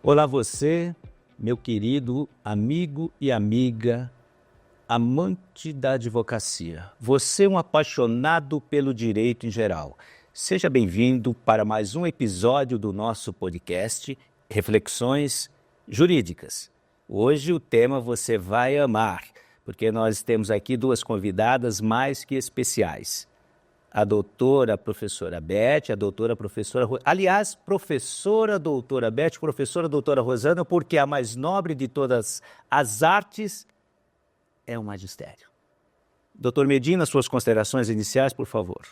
Olá você, meu querido amigo e amiga, amante da advocacia. Você é um apaixonado pelo direito em geral. Seja bem-vindo para mais um episódio do nosso podcast Reflexões Jurídicas. Hoje o tema você vai amar, porque nós temos aqui duas convidadas mais que especiais. A doutora professora Beth, a doutora professora... Aliás, professora doutora Beth, professora doutora Rosana, porque a mais nobre de todas as artes é o magistério. Doutor Medina, suas considerações iniciais, por favor.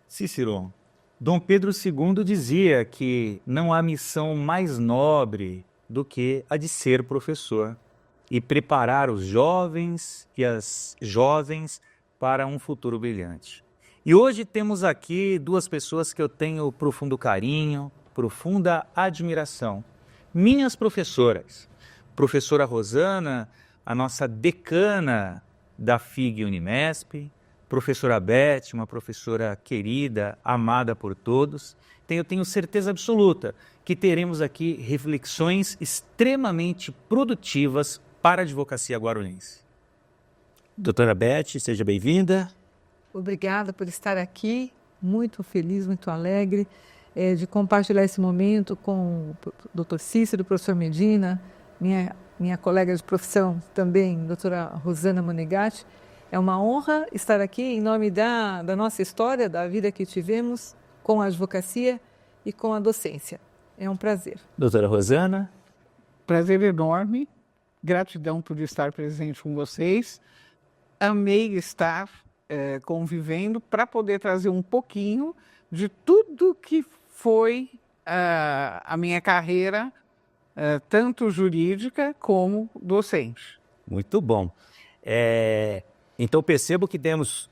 Cícero, Dom Pedro II dizia que não há missão mais nobre do que a de ser professor e preparar os jovens e as jovens para um futuro brilhante. E hoje temos aqui duas pessoas que eu tenho profundo carinho, profunda admiração. Minhas professoras. Professora Rosana, a nossa decana da FIG Unimesp, professora Beth, uma professora querida, amada por todos. Então, eu tenho certeza absoluta que teremos aqui reflexões extremamente produtivas para a advocacia guarulhense. Doutora Beth, seja bem-vinda. Obrigada por estar aqui, muito feliz, muito alegre de compartilhar esse momento com o doutor Cícero, o professor Medina, minha colega de profissão também, doutora Rosana Monegatti. É uma honra estar aqui em nome da nossa história, da vida que tivemos com a advocacia e com a docência. É um prazer. Doutora Rosana. Prazer enorme, gratidão por estar presente com vocês. Amei estar convivendo para poder trazer um pouquinho de tudo que foi a minha carreira, tanto jurídica como docente. Muito bom. Então percebo que temos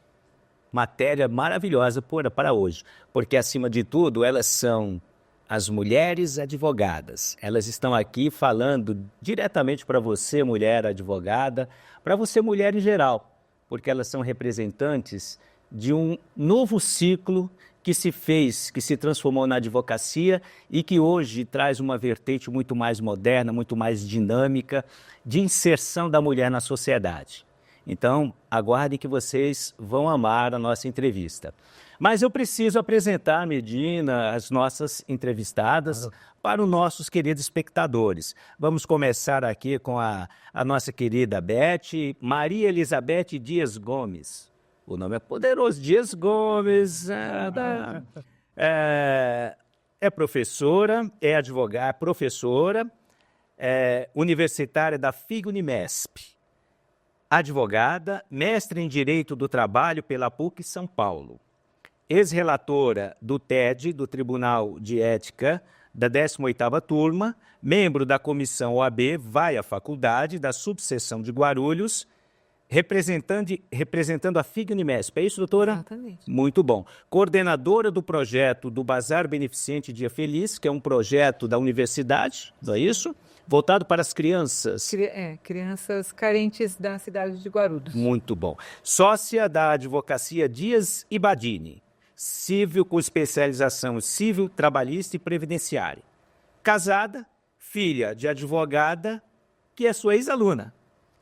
matéria maravilhosa para hoje, porque acima de tudo elas são as mulheres advogadas. Elas estão aqui falando diretamente para você, mulher advogada, para você, mulher em geral, porque elas são representantes de um novo ciclo que se fez, que se transformou na advocacia e que hoje traz uma vertente muito mais moderna, muito mais dinâmica de inserção da mulher na sociedade. Então, aguardem que vocês vão amar a nossa entrevista. Mas eu preciso apresentar, Medina, as nossas entrevistadas para os nossos queridos espectadores. Vamos começar aqui com a nossa querida Beth, Maria Elizabeth Dias Gomes. O nome é poderoso, Dias Gomes. É professora, é advogada, professora, universitária da FIG Unimesp. Advogada, mestre em Direito do Trabalho pela PUC São Paulo. Ex-relatora do TED, do Tribunal de Ética da 18ª Turma, membro da Comissão OAB Vai à Faculdade, da subseção de Guarulhos, representando a FIG Unimesp. É isso, doutora? Exatamente. Muito bom. Coordenadora do projeto do Bazar Beneficente Dia Feliz, que é um projeto da universidade, não é isso? Voltado para as crianças. Crianças carentes da cidade de Guarulhos. Muito bom. Sócia da Advocacia Dias e Badini. Civil com especialização civil, trabalhista e previdenciária. Casada, filha de advogada, que é sua ex-aluna.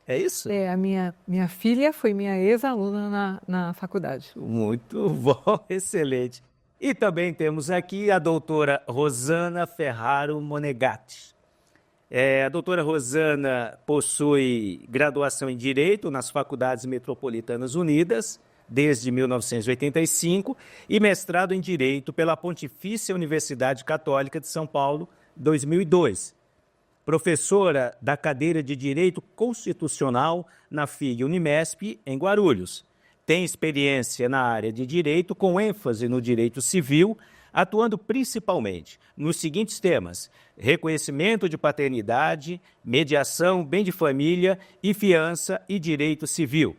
É isso? A minha filha foi minha ex-aluna na faculdade. Muito bom, excelente. E também temos aqui a doutora Rosana Ferraro Monegatti. A doutora Rosana possui graduação em Direito nas Faculdades Metropolitanas Unidas, desde 1985, e mestrado em Direito pela Pontifícia Universidade Católica de São Paulo, 2002. Professora da cadeira de Direito Constitucional na FIG Unimesp, em Guarulhos. Tem experiência na área de Direito, com ênfase no Direito Civil, atuando principalmente nos seguintes temas: reconhecimento de paternidade, mediação, bem de família e fiança e direito civil.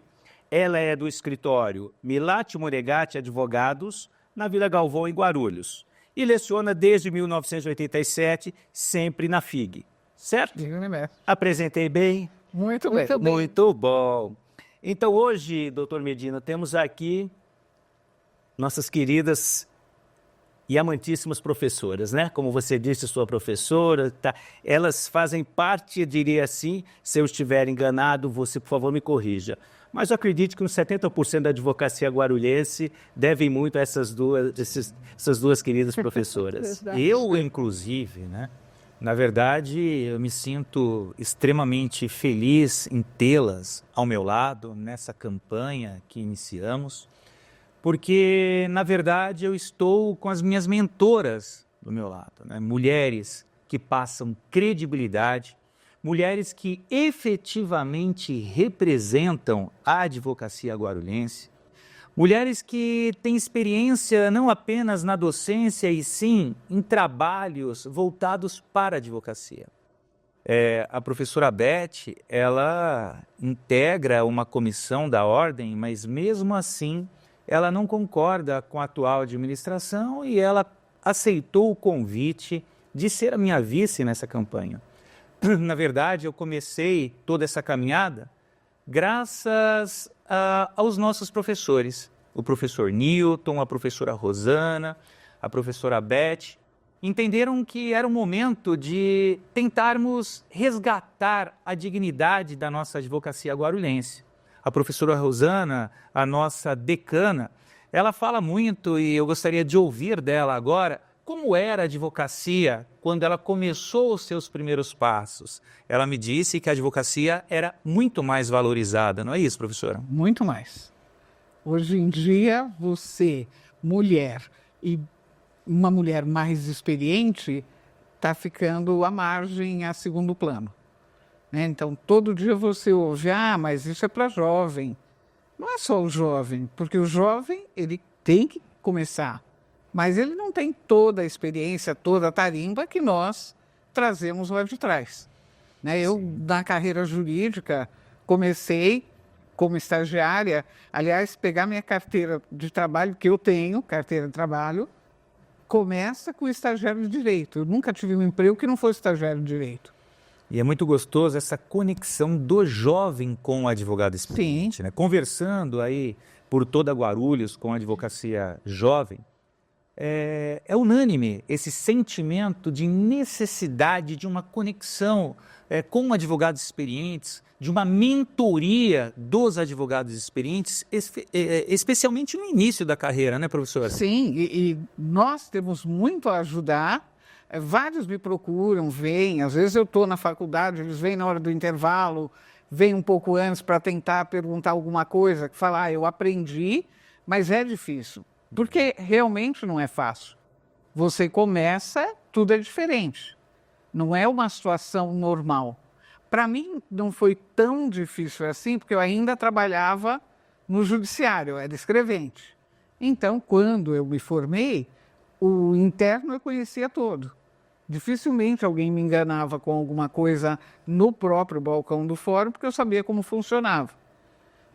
Ela é do escritório Milati Monegatti Advogados, na Vila Galvão, em Guarulhos, e leciona desde 1987, sempre na FIG. Certo? Apresentei bem? Muito bem. Muito bom. Então hoje, doutor Medina, temos aqui nossas queridas e amantíssimas professoras, né? Como você disse, sua professora, tá? Elas fazem parte, eu diria assim, se eu estiver enganado, você, por favor, me corrija. Mas eu acredito que uns 70% da advocacia guarulhense devem muito a essas duas queridas professoras. Eu, inclusive, né? Na verdade, eu me sinto extremamente feliz em tê-las ao meu lado nessa campanha que iniciamos, porque, na verdade, eu estou com as minhas mentoras do meu lado, né? Mulheres que passam credibilidade, mulheres que efetivamente representam a advocacia guarulhense, mulheres que têm experiência não apenas na docência, e sim em trabalhos voltados para a advocacia. A professora Beth, ela integra uma comissão da ordem, mas mesmo assim ela não concorda com a atual administração e ela aceitou o convite de ser a minha vice nessa campanha. Na verdade, eu comecei toda essa caminhada graças aos nossos professores, o professor Newton, a professora Rosana, a professora Beth, entenderam que era o momento de tentarmos resgatar a dignidade da nossa advocacia guarulhense. A professora Rosana, a nossa decana, ela fala muito e eu gostaria de ouvir dela agora como era a advocacia quando ela começou os seus primeiros passos. Ela me disse que a advocacia era muito mais valorizada, não é isso, professora? Muito mais. Hoje em dia, você, mulher, e uma mulher mais experiente, está ficando à margem, a segundo plano. Né? Então, todo dia você ouve, mas isso é para jovem. Não é só o jovem, porque o jovem ele tem que começar. Mas ele não tem toda a experiência, toda a tarimba que nós trazemos lá de trás. Né? Eu, na carreira jurídica, comecei como estagiária. Aliás, pegar minha carteira de trabalho, que eu tenho, carteira de trabalho, começa com estagiário de direito. Eu nunca tive um emprego que não fosse estagiário de direito. E é muito gostoso essa conexão do jovem com o advogado experiente. Né? Conversando aí por toda Guarulhos com a advocacia jovem, é unânime esse sentimento de necessidade de uma conexão com advogados experientes, de uma mentoria dos advogados experientes, especialmente no início da carreira, né, professora? Sim, e nós temos muito a ajudar. Vários me procuram, vêm, às vezes eu estou na faculdade, eles vêm na hora do intervalo, vêm um pouco antes para tentar perguntar alguma coisa, que falar, eu aprendi, mas é difícil. Porque realmente não é fácil. Você começa, tudo é diferente. Não é uma situação normal. Para mim, não foi tão difícil assim, porque eu ainda trabalhava no judiciário, eu era escrevente. Então, quando eu me formei, o interno eu conhecia todo. Dificilmente alguém me enganava com alguma coisa no próprio balcão do fórum, porque eu sabia como funcionava.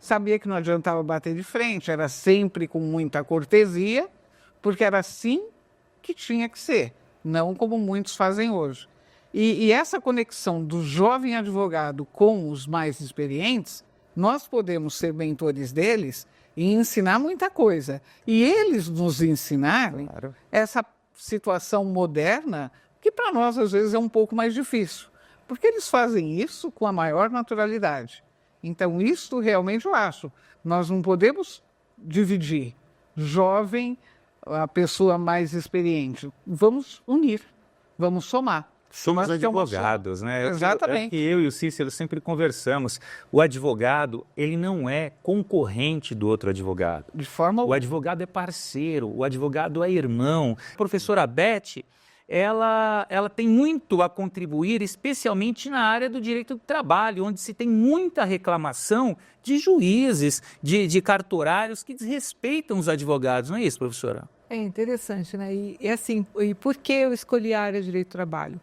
Sabia que não adiantava bater de frente, era sempre com muita cortesia, porque era assim que tinha que ser, não como muitos fazem hoje. E essa conexão do jovem advogado com os mais experientes, nós podemos ser mentores deles e ensinar muita coisa. E eles nos ensinarem essa situação moderna, que para nós às vezes é um pouco mais difícil, porque eles fazem isso com a maior naturalidade. Então, isso realmente eu acho. Nós não podemos dividir jovem, a pessoa mais experiente. Vamos unir, vamos somar. Somos advogados, né? Exatamente. Eu e o Cícero sempre conversamos. O advogado, ele não é concorrente do outro advogado. De forma O advogado é parceiro, o advogado é irmão. A professora Beth, ela tem muito a contribuir, especialmente na área do direito do trabalho, onde se tem muita reclamação de juízes, de cartorários que desrespeitam os advogados. Não é isso, professora? É interessante, né? E assim, e por que eu escolhi a área de direito do trabalho?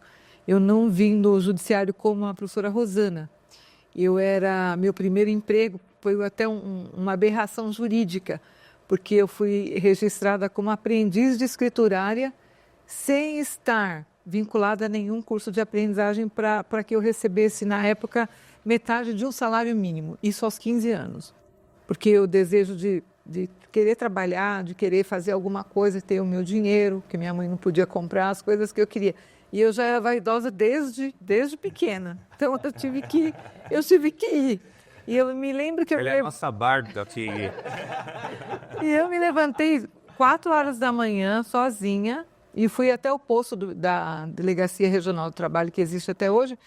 Eu não vim do judiciário como a professora Rosana. Meu primeiro emprego foi até uma aberração jurídica, porque eu fui registrada como aprendiz de escriturária, sem estar vinculada a nenhum curso de aprendizagem para que eu recebesse, na época, metade de um salário mínimo, isso aos 15 anos. Porque o desejo de de querer trabalhar, de querer fazer alguma coisa, ter o meu dinheiro, que minha mãe não podia comprar as coisas que eu queria. E eu já era vaidosa desde pequena. Então eu tive que ir. E eu me lembro que Ela é a nossa barda aqui. E eu me levantei 4 horas da manhã, sozinha, e fui até o posto da Delegacia Regional do Trabalho, que existe até hoje,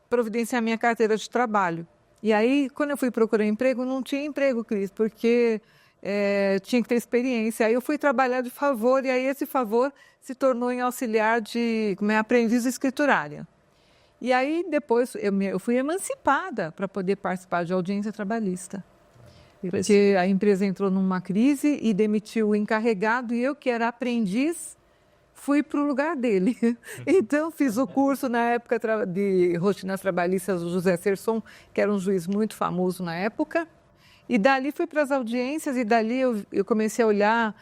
providenciar minha carteira de trabalho. E aí, quando eu fui procurar emprego, não tinha emprego, Cris, porque tinha que ter experiência. Aí eu fui trabalhar de favor, e aí esse favor se tornou em auxiliar de aprendiz escriturária. E aí, depois, eu fui emancipada para poder participar de audiência trabalhista. Porque a empresa entrou numa crise e demitiu o encarregado, e eu, que era aprendiz, fui para o lugar dele. Então, fiz o curso na época de rotinas trabalhistas do José Serson, que era um juiz muito famoso na época. E dali fui para as audiências, e dali eu comecei a olhar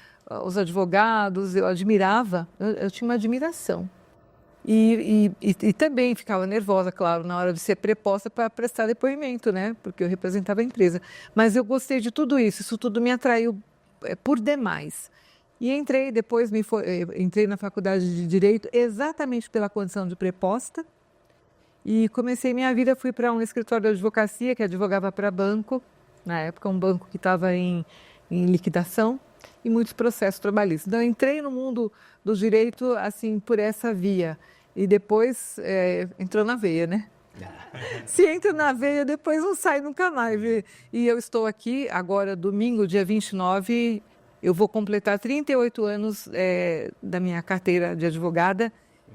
os advogados, eu admirava, eu tinha uma admiração. E também ficava nervosa, claro, na hora de ser preposta para prestar depoimento, né? Porque eu representava a empresa. Mas eu gostei de tudo isso tudo me atraiu por demais. E entrei na faculdade de Direito exatamente pela condição de preposta. E comecei minha vida, fui para um escritório de advocacia que advogava para banco, na época um banco que estava em liquidação, e muitos processos trabalhistas. Então, eu entrei no mundo do direito assim por essa via. E depois entrou na veia, né? Se entra na veia, depois não sai nunca mais. E eu estou aqui agora, domingo, dia 29, eu vou completar 38 anos da minha carteira de advogada,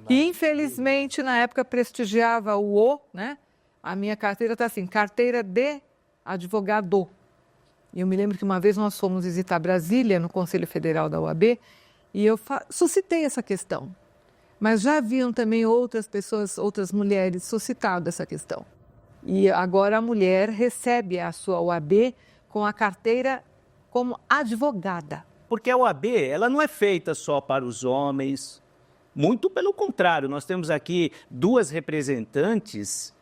que infelizmente na época prestigiava né? A minha carteira está assim, carteira de advogado. E eu me lembro que uma vez nós fomos visitar Brasília, no Conselho Federal da OAB, e eu suscitei essa questão. Mas já haviam também outras pessoas, outras mulheres suscitado essa questão. E agora a mulher recebe a sua OAB com a carteira como advogada. Porque a OAB, ela não é feita só para os homens, muito pelo contrário, nós temos aqui 2 representantes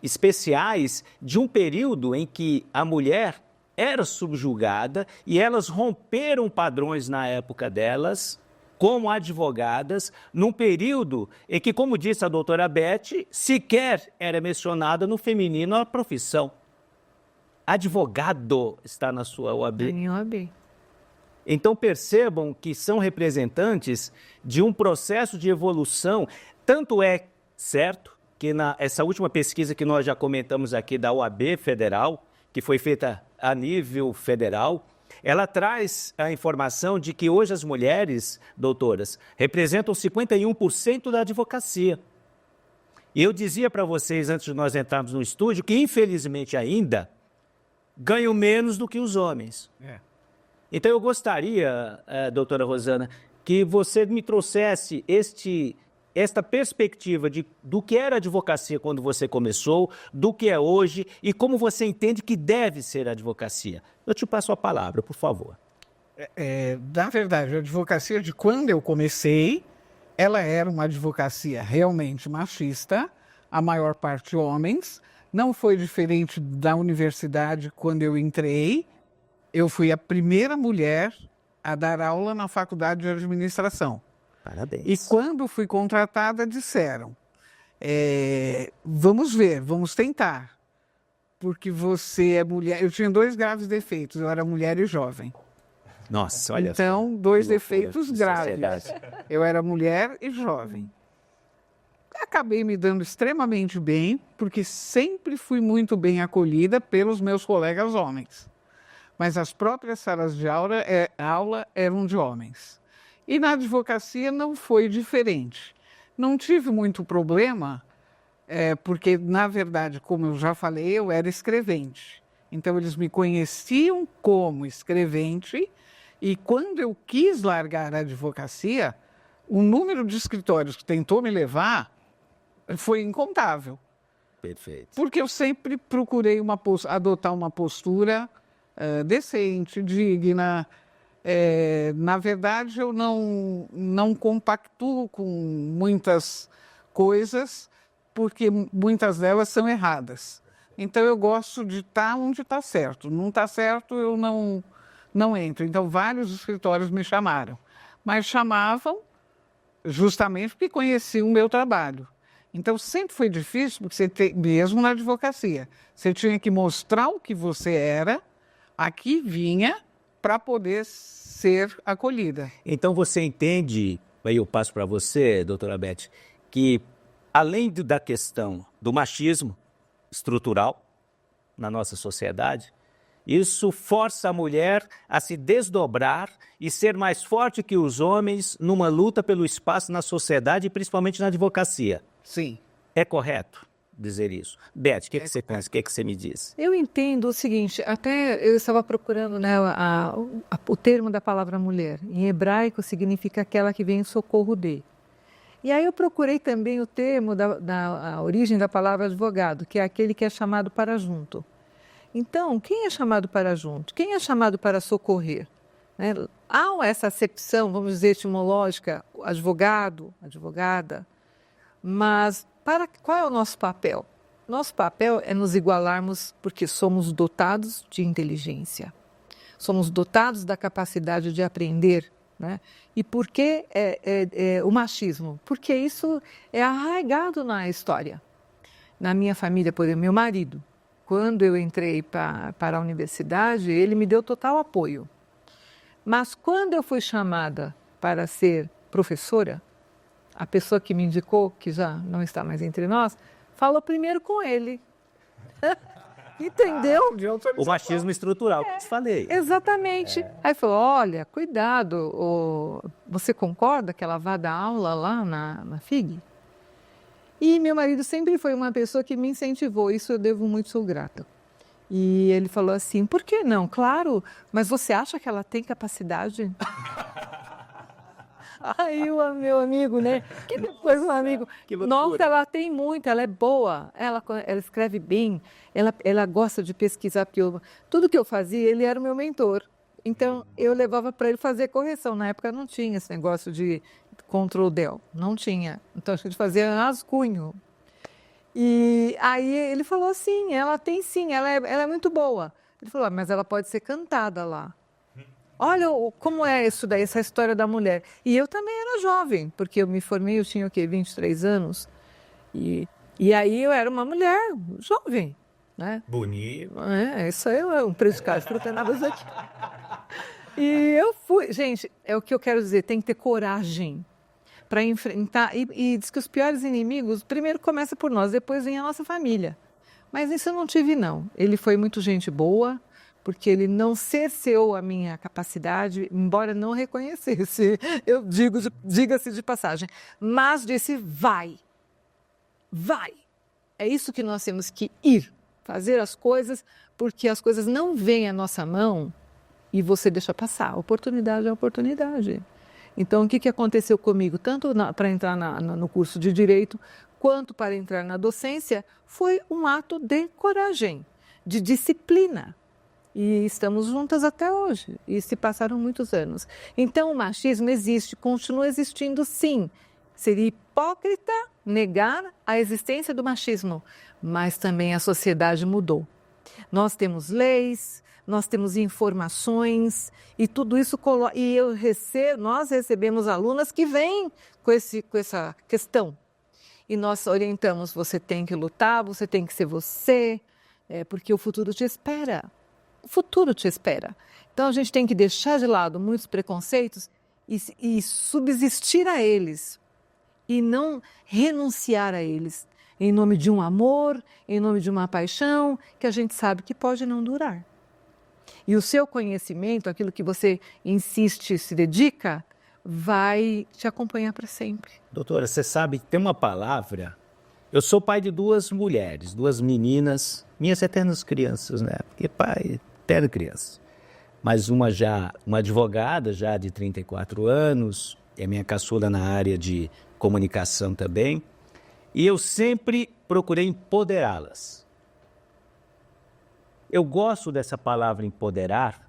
especiais de um período em que a mulher era subjugada e elas romperam padrões na época delas, como advogadas, num período em que, como disse a doutora Beth, sequer era mencionada no feminino a profissão. Advogado está na sua OAB. Em OAB. Então percebam que são representantes de um processo de evolução. Tanto é certo que essa última pesquisa que nós já comentamos aqui da OAB Federal, que foi feita a nível federal, ela traz a informação de que hoje as mulheres, doutoras, representam 51% da advocacia. E eu dizia para vocês, antes de nós entrarmos no estúdio, que infelizmente ainda ganham menos do que os homens. Então eu gostaria, doutora Rosana, que você me trouxesse esta perspectiva do que era a advocacia quando você começou, do que é hoje e como você entende que deve ser a advocacia. Eu te passo a palavra, por favor. Na verdade, a advocacia de quando eu comecei, ela era uma advocacia realmente machista, a maior parte homens. Não foi diferente da universidade quando eu entrei. Eu fui a primeira mulher a dar aula na faculdade de administração. Parabéns. E quando fui contratada, disseram, vamos ver, vamos tentar, porque você é mulher. Eu tinha 2 graves defeitos, eu era mulher e jovem. Nossa, olha só. Então, 2 defeitos graves. Eu era mulher e jovem. Acabei me dando extremamente bem, porque sempre fui muito bem acolhida pelos meus colegas homens. Mas as próprias salas de aula eram de homens. E na advocacia não foi diferente. Não tive muito problema, porque, na verdade, como eu já falei, eu era escrevente. Então, eles me conheciam como escrevente, e quando eu quis largar a advocacia, o número de escritórios que tentou me levar foi incontável. Perfeito. Porque eu sempre procurei adotar uma postura decente, digna. Na verdade, eu não compactuo com muitas coisas, porque muitas delas são erradas. Então, eu gosto de estar onde está certo. Não está certo, eu não não entro. Então, vários escritórios me chamaram. Mas chamavam justamente porque conheciam o meu trabalho. Então, sempre foi difícil, porque mesmo na advocacia, você tinha que mostrar o que você era, aqui vinha, para poder ser acolhida. Então você entende, aí eu passo para você, doutora Beth, que além da questão do machismo estrutural na nossa sociedade, isso força a mulher a se desdobrar e ser mais forte que os homens numa luta pelo espaço na sociedade e principalmente na advocacia. Sim. É correto dizer isso? Beth, o que você pensa? O que você me diz? Eu entendo o seguinte, até eu estava procurando, né, o termo da palavra mulher. Em hebraico significa aquela que vem em socorro de. E aí eu procurei também o termo a origem da palavra advogado, que é aquele que é chamado para junto. Então, quem é chamado para junto? Quem é chamado para socorrer? Né? Há essa acepção, vamos dizer, etimológica, advogado, advogada, mas qual é o nosso papel? Nosso papel é nos igualarmos porque somos dotados de inteligência, somos dotados da capacidade de aprender. Né? E por que o machismo? Porque isso é arraigado na história. Na minha família, por exemplo, meu marido, quando eu entrei para a universidade, ele me deu total apoio. Mas quando eu fui chamada para ser professora, a pessoa que me indicou, que já não está mais entre nós, falou primeiro com ele. Entendeu? O machismo estrutural, que eu te falei. Exatamente. Aí falou, olha, cuidado, você concorda que ela vá dar aula lá na FIG? E meu marido sempre foi uma pessoa que me incentivou, isso eu devo muito, sou grata. E ele falou assim, por que não? Claro, mas você acha que ela tem capacidade? Aí o meu amigo, né? Que depois um amigo, nossa, ela tem muito, ela é boa, ela escreve bem, ela gosta de pesquisar, porque tudo que eu fazia, ele era o meu mentor. Então, eu levava para ele fazer correção. Na época não tinha esse negócio de Ctrl-Del, não tinha. Então, a gente fazia rascunho. E aí ele falou assim, ela tem sim, ela é muito boa. Ele falou, mas ela pode ser cantada lá. Olha como é isso daí, essa história da mulher. E eu também era jovem, porque eu me formei, eu tinha o quê? 23 anos. E aí eu era uma mulher jovem, né? Bonito. Isso aí é um prejudicado, escrutinavas aqui. E eu fui. Gente, é o que eu quero dizer, tem que ter coragem para enfrentar. E diz que os piores inimigos, primeiro começa por nós, depois vem a nossa família. Mas isso eu não tive, não. Ele foi muito gente boa, porque ele não cerceou a minha capacidade, embora não reconhecesse, eu diga-se de passagem, mas disse, vai, é isso que nós temos que ir, fazer as coisas, porque as coisas não vêm à nossa mão e você deixa passar, a oportunidade é a oportunidade. Então, o que aconteceu comigo, tanto para entrar no curso de Direito, quanto para entrar na docência, foi um ato de coragem, de disciplina. E estamos juntas até hoje, e se passaram muitos anos. Então, o machismo existe, continua existindo sim. Seria hipócrita negar a existência do machismo, mas também a sociedade mudou. Nós temos leis, nós temos informações, e tudo isso nós recebemos alunas que vêm com essa questão. E nós orientamos, você tem que lutar, você tem que ser você, porque o futuro te espera. O futuro te espera. Então, a gente tem que deixar de lado muitos preconceitos e subsistir a eles. E não renunciar a eles. Em nome de um amor, em nome de uma paixão, que a gente sabe que pode não durar. E o seu conhecimento, aquilo que você insiste, se dedica, vai te acompanhar para sempre. Doutora, você sabe que tem uma palavra... Eu sou pai de 2 mulheres, 2 meninas, minhas eternas crianças, né? Porque pai, eterna criança. Mas uma advogada já de 34 anos, é minha caçula na área de comunicação também. E eu sempre procurei empoderá-las. Eu gosto dessa palavra empoderar,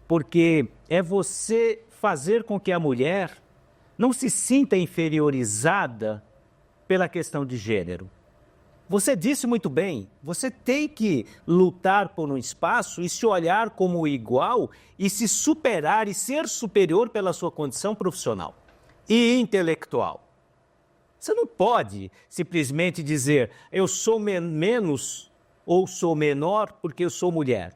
porque é você fazer com que a mulher não se sinta inferiorizada pela questão de gênero. Você disse muito bem, você tem que lutar por um espaço e se olhar como igual e se superar e ser superior pela sua condição profissional e intelectual. Você não pode simplesmente dizer, eu sou menos ou sou menor porque eu sou mulher.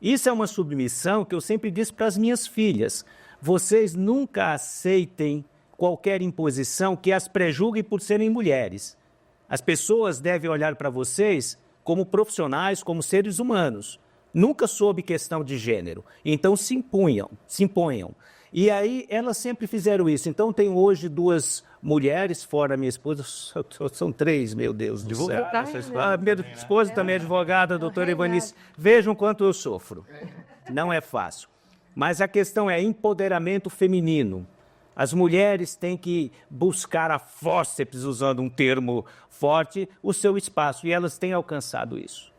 Isso é uma submissão que eu sempre disse para as minhas filhas. Vocês nunca aceitem qualquer imposição que as prejulgue por serem mulheres. As pessoas devem olhar para vocês como profissionais, como seres humanos, nunca sob questão de gênero. Então se imponham. E aí elas sempre fizeram isso. Então tenho hoje 2 mulheres, fora minha esposa, são 3, meu Deus do céu. Minha esposa também é advogada, a doutora Ivanice. Vejam quanto eu sofro. Não é fácil. Mas a questão é empoderamento feminino. As mulheres têm que buscar a fórceps, usando um termo forte, o seu espaço, e elas têm alcançado isso.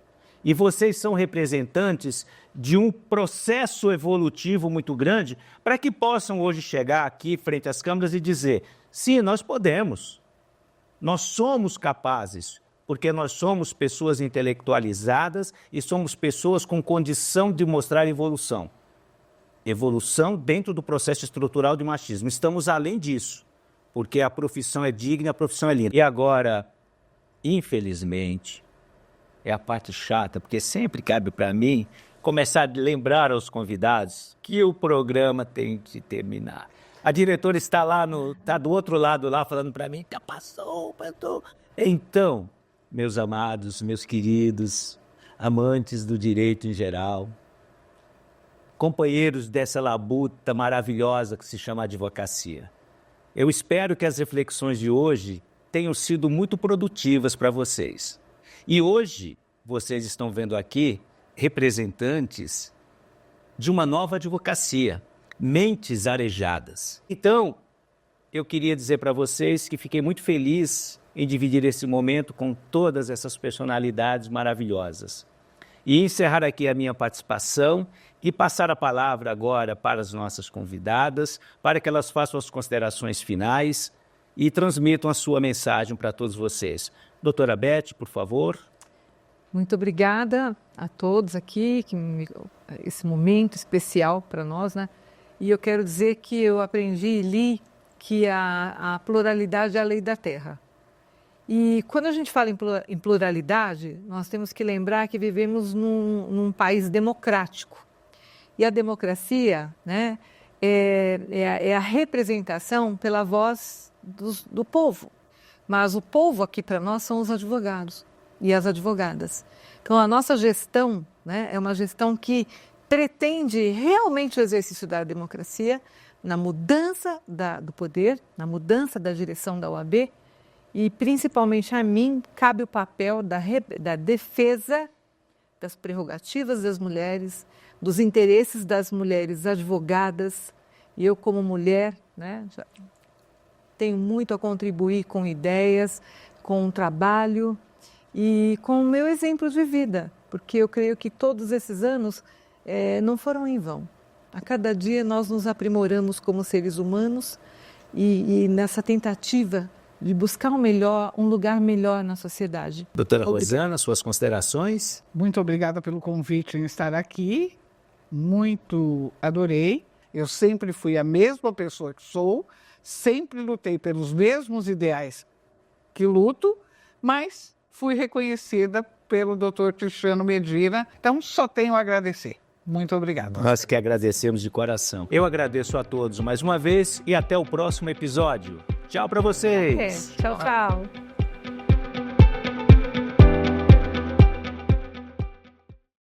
E vocês são representantes de um processo evolutivo muito grande para que possam hoje chegar aqui frente às câmeras e dizer, sim, nós podemos, nós somos capazes, porque nós somos pessoas intelectualizadas e somos pessoas com condição de mostrar evolução. Evolução dentro do processo estrutural de machismo. Estamos além disso, porque a profissão é digna, a profissão é linda. E agora, infelizmente, é a parte chata, porque sempre cabe para mim começar a lembrar aos convidados que o programa tem que terminar. A diretora está lá, está do outro lado lá falando para mim, já passou. Então, meus amados, meus queridos, amantes do direito em geral, companheiros dessa labuta maravilhosa que se chama advocacia, eu espero que as reflexões de hoje tenham sido muito produtivas para vocês. E hoje, vocês estão vendo aqui representantes de uma nova advocacia, mentes arejadas. Então, eu queria dizer para vocês que fiquei muito feliz em dividir esse momento com todas essas personalidades maravilhosas. E encerrar aqui a minha participação e passar a palavra agora para as nossas convidadas, para que elas façam as considerações finais e transmitam a sua mensagem para todos vocês. Doutora Beth, por favor. Muito obrigada a todos aqui, esse momento especial para nós, né? E eu quero dizer que eu aprendi e li que a pluralidade é a lei da terra. E quando a gente fala em pluralidade, nós temos que lembrar que vivemos num país democrático. E a democracia, né, é a representação pela voz do povo. Mas o povo aqui para nós são os advogados e as advogadas. Então a nossa gestão, né, é uma gestão que pretende realmente o exercício da democracia, na mudança do poder, na mudança da direção da OAB, e principalmente a mim cabe o papel da defesa das prerrogativas das mulheres, dos interesses das mulheres advogadas. E eu, como mulher, né, tenho muito a contribuir com ideias, com o trabalho e com o meu exemplo de vida, porque eu creio que todos esses anos não foram em vão. A cada dia nós nos aprimoramos como seres humanos e nessa tentativa de buscar um lugar melhor na sociedade. Doutora Rosana, suas considerações? Muito obrigada pelo convite em estar aqui. Muito adorei. Eu sempre fui a mesma pessoa que sou, sempre lutei pelos mesmos ideais que luto, mas fui reconhecida pelo Dr. Cristiano Medina, então só tenho a agradecer. Muito obrigado. Nós que agradecemos de coração. Eu agradeço a todos mais uma vez e até o próximo episódio. Tchau para vocês. Tchau, tchau.